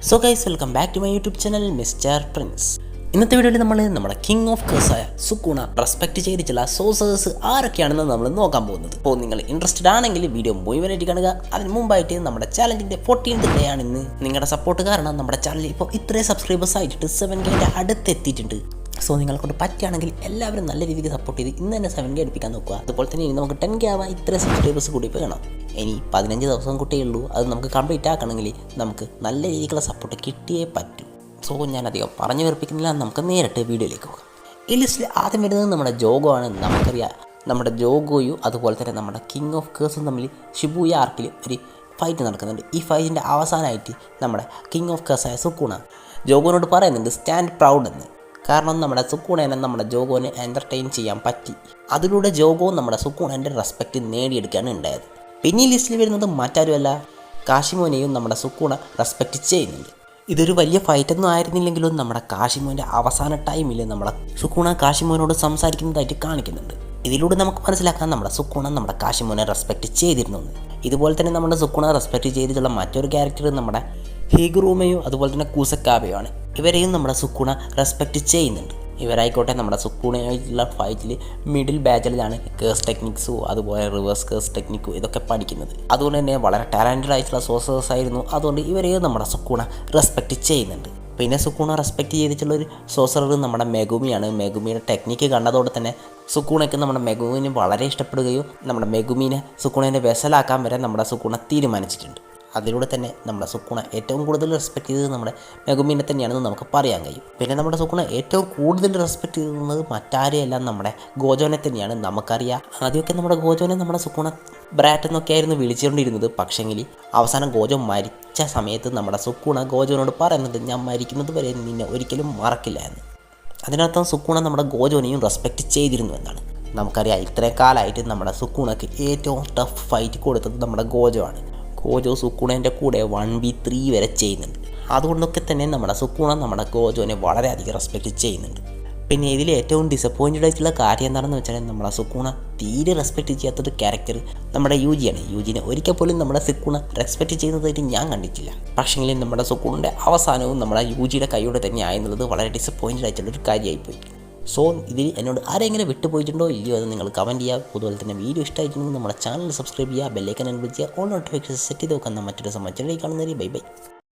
So guys, welcome back to my YouTube channel mister Prince. ഇന്നത്തെ വീഡിയോയിൽ നമ്മൾ നമ്മുടെ കിങ് ഓഫ് കേഴ്സായ സുക്കൂണ റെസ്പെക്ട് ചെയ്തിട്ടുള്ള സോഴ്സേഴ്സ് ആരൊക്കെയാണെന്ന് നമ്മൾ നോക്കാൻ പോകുന്നത്. അപ്പോൾ നിങ്ങൾ ഇൻട്രസ്റ്റഡ് ആണെങ്കിൽ വീഡിയോ മുഴുവനായിട്ട് കാണുക. അതിന് മുമ്പായിട്ട് നമ്മുടെ ചാലഞ്ചിൻ്റെ 14th ഡേ ആണ് ഇന്ന്. നിങ്ങളുടെ സപ്പോർട്ട് കാരണം നമ്മുടെ ചാനൽ ഇപ്പോൾ ഇത്രയും സബ്സ്ക്രൈബേഴ്സ് ആയിട്ട് 7K അടുത്തെത്തിയിട്ടുണ്ട്. സോ നിങ്ങളെ കൊണ്ട് പറ്റുകയാണെങ്കിൽ എല്ലാവരും നല്ല രീതിക്ക് സപ്പോർട്ട് ചെയ്ത് ഇന്ന് തന്നെ 7K അടുപ്പിക്കാൻ നോക്കുക. അതുപോലെ തന്നെ ഇനി നമുക്ക് 10K ആവാൻ ഇത്രയും സബ്സ്ക്രൈബേഴ്സ് കൂടി വേണം. ഇനി 15 ദിവസം കുട്ടിയുള്ളൂ. അത് നമുക്ക് കംപ്ലീറ്റ് ആക്കണമെങ്കിൽ നമുക്ക് നല്ല രീതിക്കുള്ള സപ്പോർട്ട് കിട്ടിയേ പറ്റൂ. സോ ഞാനധികം പറഞ്ഞു വെറുപ്പിക്കുന്നില്ല, നമുക്ക് നേരിട്ട് വീഡിയോയിലേക്ക് പോകാം. ഈ ലിസ്റ്റിൽ ആദ്യം വരുന്നത് നമ്മുടെ ജോഗോ ആണ്. നമുക്കറിയാം, നമ്മുടെ ജോഗോയും അതുപോലെ തന്നെ നമ്മുടെ കിങ് ഓഫ് കേഴ്സും തമ്മിൽ ഷിബുയ ആർക്കിൽ ഒരു ഫൈറ്റ് നടക്കുന്നുണ്ട്. ഈ ഫൈറ്റിൻ്റെ അവസാനമായിട്ട് നമ്മുടെ കിങ് ഓഫ് കേഴ്സായ സുക്കൂണ ജോഗോനോട് പറയുന്നുണ്ട് സ്റ്റാൻഡ് പ്രൗഡ് എന്ന്. കാരണം നമ്മുടെ സുക്കൂണനെ നമ്മുടെ ജോഗോനെ എൻ്റർടൈൻ ചെയ്യാൻ പറ്റി. അതിലൂടെ ജോഗോ നമ്മുടെ സുക്കൂണൻ്റെ റെസ്പെക്റ്റ് നേടിയെടുക്കുകയാണ് ഉണ്ടായത്. പിന്നെ ഈ ലിസ്റ്റിൽ വരുന്നത് മറ്റാരുമല്ല, കാശിമോനെയും നമ്മുടെ സുക്കൂണ റെസ്പെക്റ്റ് ചെയ്യുന്നുണ്ട്. ഇതൊരു വലിയ ഫൈറ്റൊന്നും ആയിരുന്നില്ലെങ്കിലും നമ്മുടെ കാശിമോൻ്റെ അവസാന ടൈമിൽ നമ്മുടെ സുക്കൂണ കാശിമോനോട് സംസാരിക്കുന്നതായിട്ട് കാണിക്കുന്നുണ്ട്. ഇതിലൂടെ നമുക്ക് മനസ്സിലാക്കാം നമ്മുടെ സുക്കൂണ നമ്മുടെ കാശിമോനെ റെസ്പെക്റ്റ് ചെയ്തിരുന്നു. ഇതുപോലെ തന്നെ നമ്മുടെ സുക്കൂണ റെസ്പെക്റ്റ് ചെയ്തിട്ടുള്ള മറ്റൊരു ക്യാരക്ടർ നമ്മുടെ ഹീഗുറൂമയും അതുപോലെ തന്നെ കൂസക്കാബയും ആണ്. ഇവരെയും നമ്മുടെ സുക്കൂണ റെസ്പെക്റ്റ് ചെയ്യുന്നുണ്ട്. ഇവരായിക്കോട്ടെ നമ്മുടെ സുക്കൂണയായിട്ടുള്ള ഫൈറ്റിൽ മിഡിൽ ബാച്ചിലാണ് കേഴ്സ് ടെക്നിക്സും അതുപോലെ റിവേഴ്സ് കേഴ്സ് ടെക്നിക്കും ഇതൊക്കെ പഠിക്കുന്നത്. അതുകൊണ്ട് തന്നെ വളരെ ടാലൻറ്റഡ് ആയിട്ടുള്ള സോഴ്സേഴ്സ് ആയിരുന്നു. അതുകൊണ്ട് ഇവരെയും നമ്മുടെ സുക്കൂണ റെസ്പെക്റ്റ് ചെയ്യുന്നുണ്ട്. പിന്നെ സുക്കൂണ റെസ്പെക്റ്റ് ചെയ്തിട്ടുള്ളൊരു സോഴ്സർ നമ്മുടെ മെഗുമിയാണ്. മെഗുമിയുടെ ടെക്നിക്ക് കണ്ടതോടെ തന്നെ സുക്കൂണയ്ക്ക് നമ്മുടെ മെഗുമിനെ വളരെ ഇഷ്ടപ്പെടുകയും നമ്മുടെ മെഗുമിനെ സുക്കൂണേൻ്റെ വെസലാക്കാൻ വരെ നമ്മുടെ സുക്കൂണ തീരുമാനിച്ചിട്ടുണ്ട്. അതിലൂടെ തന്നെ നമ്മുടെ സുക്കൂണ ഏറ്റവും കൂടുതൽ റെസ്പെക്റ്റ് ചെയ്തത് നമ്മുടെ മെഗുമിനെ തന്നെയാണെന്ന് നമുക്ക് പറയാൻ കഴിയും. പിന്നെ നമ്മുടെ സുക്കൂണ ഏറ്റവും കൂടുതൽ റെസ്പെക്റ്റ് ചെയ്യുന്നത് മറ്റാരെയല്ല നമ്മുടെ ഗോജോനെ തന്നെയാണ്. നമുക്കറിയാം, ആദ്യമൊക്കെ നമ്മുടെ ഗോജോനെ നമ്മുടെ സുക്കൂണ ബ്രാറ്റ് എന്നൊക്കെയായിരുന്നു വിളിച്ചുകൊണ്ടിരുന്നത്. പക്ഷെങ്കിൽ അവസാനം ഗോജോ മരിച്ച സമയത്ത് നമ്മുടെ സുക്കൂണ ഗോജോനോട് പറയുന്നത് ഞാൻ മരിക്കുന്നത് വരെ നിന്നെ ഒരിക്കലും മറക്കില്ല എന്ന്. അതിനർത്ഥം സുക്കൂണ നമ്മുടെ ഗോജോനെയും റെസ്പെക്റ്റ് ചെയ്തിരുന്നു എന്നാണ്. നമുക്കറിയാം, ഇത്രയും കാലമായിട്ട് നമ്മുടെ സുക്കൂണയ്ക്ക് ഏറ്റവും ടഫ് ഫൈറ്റ് കൊടുത്തത് നമ്മുടെ ഗോജോ ആണ്. ഗോജോ സുക്കൂണേൻ്റെ കൂടെ 1v3 വരെ ചെയ്യുന്നുണ്ട്. അതുകൊണ്ടൊക്കെ തന്നെ നമ്മുടെ സുക്കൂണ നമ്മുടെ ഗോജോനെ വളരെയധികം റെസ്പെക്റ്റ് ചെയ്യുന്നുണ്ട്. പിന്നെ ഇതിൽ ഏറ്റവും ഡിസപ്പോയിൻറ്റഡ് ആയിട്ടുള്ള കാര്യം എന്താണെന്ന് വെച്ചാൽ നമ്മുടെ സുക്കൂണ തീരെ റെസ്പെക്റ്റ് ചെയ്യാത്തൊരു ക്യാരക്ടർ നമ്മുടെ യൂജിയാണ്. യൂജിനെ ഒരിക്കൽ പോലും നമ്മുടെ സുക്കൂണ റെസ്പെക്റ്റ് ചെയ്യുന്നതായിട്ട് ഞാൻ കണ്ടിട്ടില്ല. പക്ഷേങ്കിൽ നമ്മുടെ സുക്കൂണിൻ്റെ അവസാനവും നമ്മുടെ യൂജിയുടെ കൈയോടെ തന്നെ ആയെന്നുള്ളത് വളരെ ഡിസപ്പോയിൻറ്റഡ് ആയിട്ടുള്ളൊരു കാര്യമായിപ്പോയി. സോ ഇതിൽ എന്നോട് ആരെങ്കിലും വിട്ടുപോയിട്ടുണ്ടോ ഇല്ലയോ എന്ന് നിങ്ങൾ കമൻറ്റ് ചെയ്യുക. അതുപോലെ തന്നെ വീഡിയോ ഇഷ്ടമായിട്ടുണ്ടെങ്കിൽ നമ്മുടെ ചാനൽ സബ്സ്ക്രൈബ് ചെയ്യുക, ബെല്ലൈക്കൻ എനേബിൾ ചെയ്യുക, ഓൾ നോട്ടിഫിക്കേഷൻ സെറ്റ് ചെയ്ത് വെക്കാൻ മറ്റൊരു സമയത്ത് കാണുന്നവരെ ബൈ ബൈ.